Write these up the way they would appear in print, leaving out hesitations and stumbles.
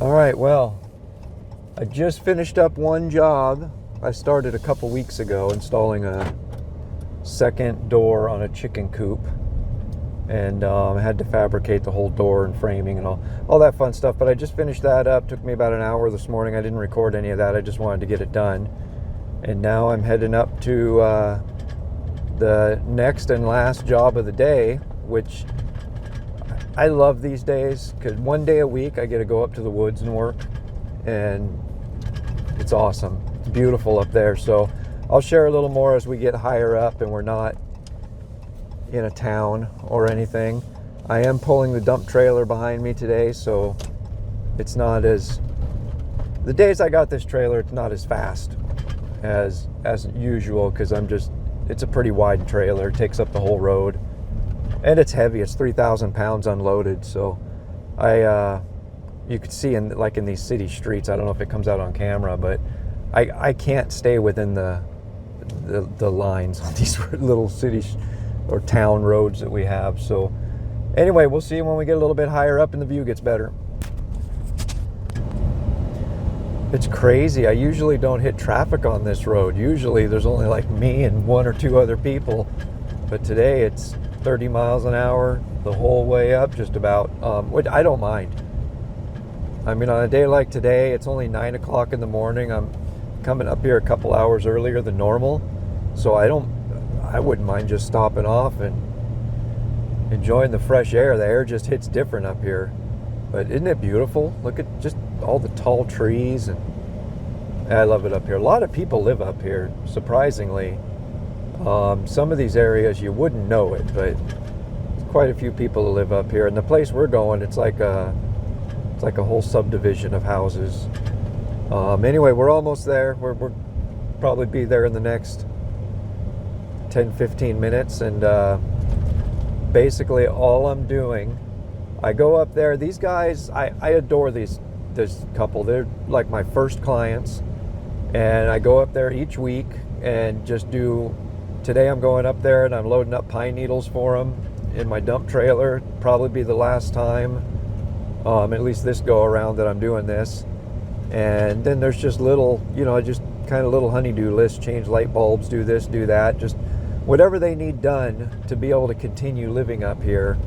All right, well, I just finished up one job. I started a couple weeks ago installing a second door on a chicken coop, and I had to fabricate the whole door and framing and all that fun stuff. But I just finished that up. Took me about an hour this morning. I didn't record any of that. I just wanted to get it done. And now I'm heading up to the next and last job of the day, which I love these days because one day a week I get to go up to the woods and work, and it's awesome. It's beautiful up there. So I'll share a little more as we get higher up and we're not in a town or anything. I am pulling the dump trailer behind me today, so it's not as, the days I got this trailer, it's not as fast as usual because it's a pretty wide trailer. It takes up the whole road. And it's heavy. It's 3,000 pounds unloaded. So you could see in these city streets, I don't know if it comes out on camera, but I can't stay within the lines on these little city or town roads that we have. So anyway, we'll see when we get a little bit higher up and the view gets better. It's crazy. I usually don't hit traffic on this road. Usually there's only like me and one or two other people. But today it's 30 miles an hour the whole way up, just about, which I don't mind. I mean, on a day like today, it's only 9 o'clock in the morning. I'm coming up here a couple hours earlier than normal, so I wouldn't mind just stopping off and enjoying the fresh air. The air just hits different up here. But isn't it beautiful? Look at just all the tall trees, and I love it up here. A lot of people live up here, surprisingly. Some of these areas you wouldn't know it, but there's quite a few people who live up here. And the place we're going, it's like a whole subdivision of houses. Anyway, we're almost there. We're probably be there in the next 10-15 minutes. And basically all I'm doing, I go up there. These guys, I adore this couple. They're like my first clients. And I go up there each week and just do. Today I'm going up there and I'm loading up pine needles for them in my dump trailer. Probably be the last time, at least this go around, that I'm doing this. And then there's just little, just kind of little honeydew lists, change light bulbs, do this, do that, just whatever they need done to be able to continue living up here.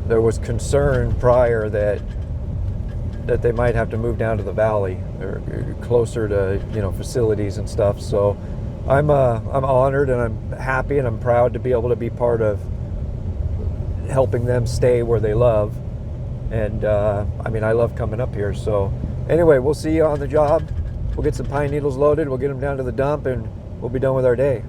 There was concern prior that they might have to move down to the valley or closer to, facilities and stuff. So I'm honored and I'm happy and I'm proud to be able to be part of helping them stay where they love. And I love coming up here. So anyway, we'll see you on the job. We'll get some pine needles loaded. We'll get them down to the dump and we'll be done with our day.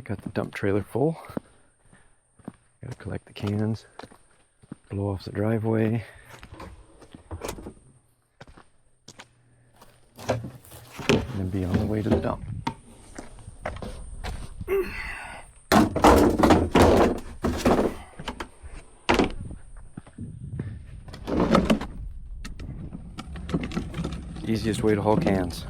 got the dump trailer full. Gotta collect the cans, blow off the driveway. And then be on the way to the dump. Easiest way to haul cans.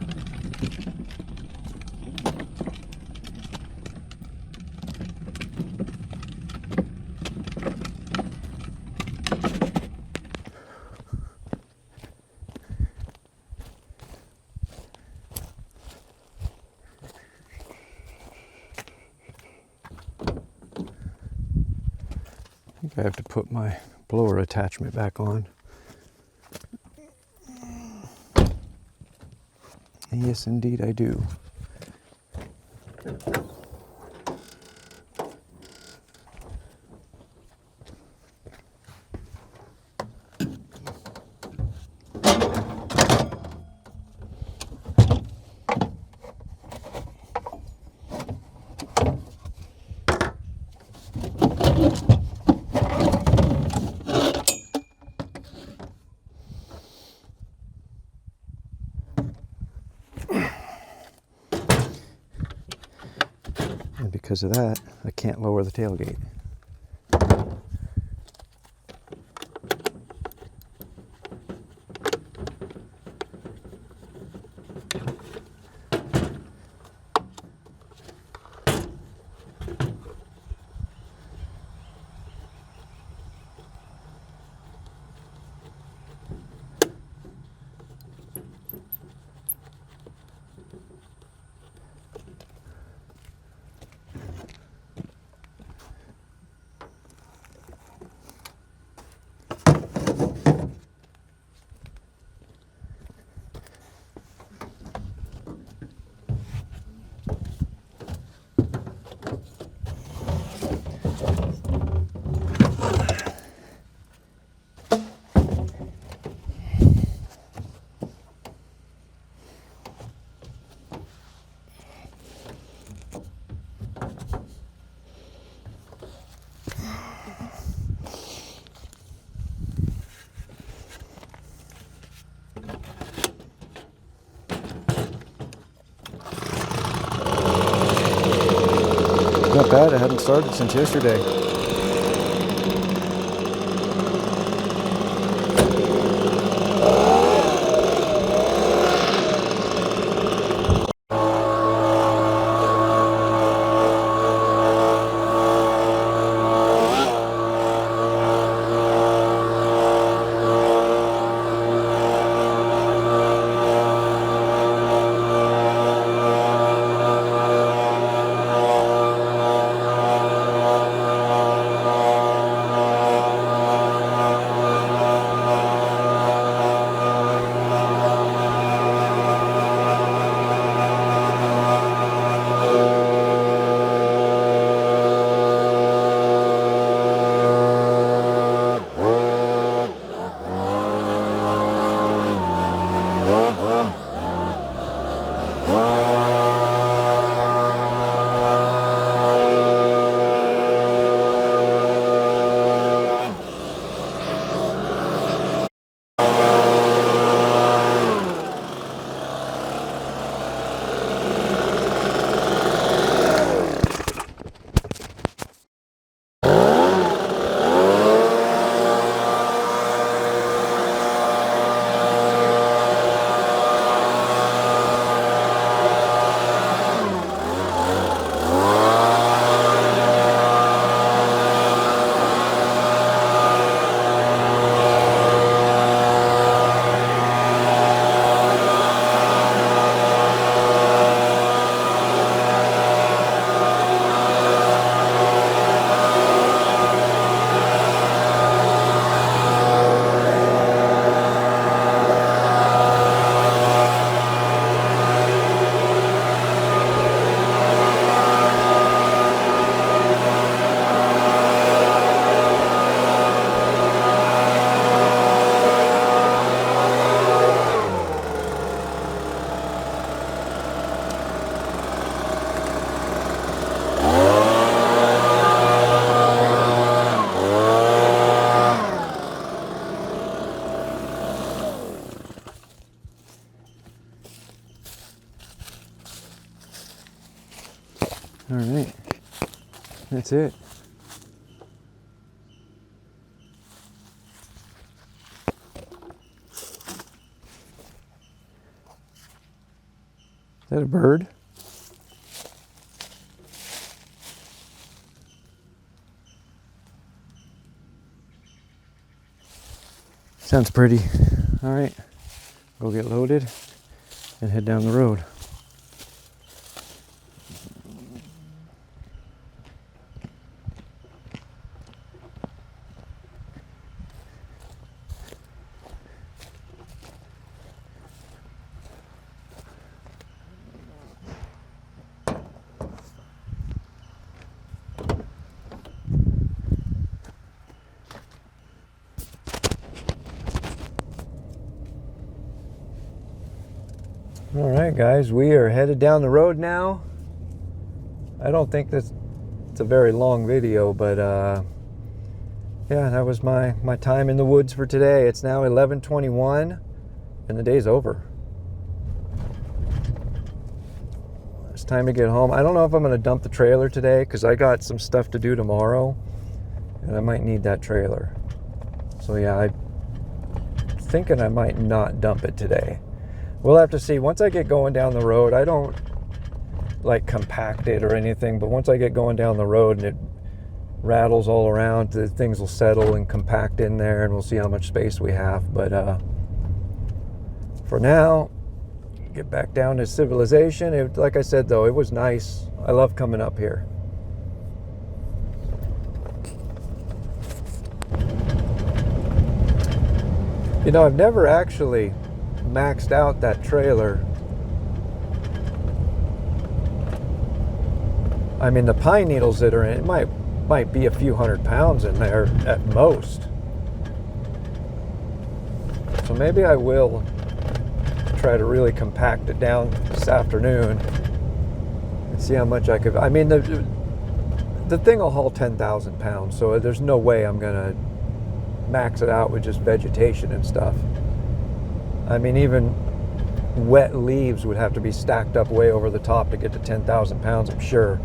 I think I have to put my blower attachment back on. Yes, indeed I do. And because of that, I can't lower the tailgate. Not bad, I hadn't started since yesterday. All right, that's it. Is that a bird? Sounds pretty. All right, go get loaded and head down the road. All right, guys, we are headed down the road now. I don't think it's a very long video, but yeah, that was my time in the woods for today. It's now 11:21 and the day's over. It's time to get home. I don't know if I'm going to dump the trailer today because I got some stuff to do tomorrow and I might need that trailer. So yeah, I'm thinking I might not dump it today. We'll have to see. Once I get going down the road, I don't like compact it or anything, but once I get going down the road and it rattles all around, the things will settle and compact in there and we'll see how much space we have. But for now, get back down to civilization. Like I said though, it was nice. I love coming up here. You know, I've never actually maxed out that trailer. I mean, the pine needles that are in it might be a few hundred pounds in there at most. So maybe I will try to really compact it down this afternoon and see how much I could. I mean, the thing will haul 10,000 pounds, so there's no way I'm gonna max it out with just vegetation and stuff. I mean, even wet leaves would have to be stacked up way over the top to get to 10,000 pounds, I'm sure.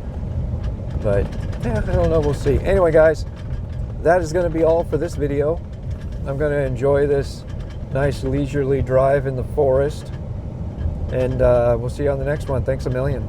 But yeah, I don't know, we'll see. Anyway, guys, that is going to be all for this video. I'm going to enjoy this nice leisurely drive in the forest, and we'll see you on the next one. Thanks a million.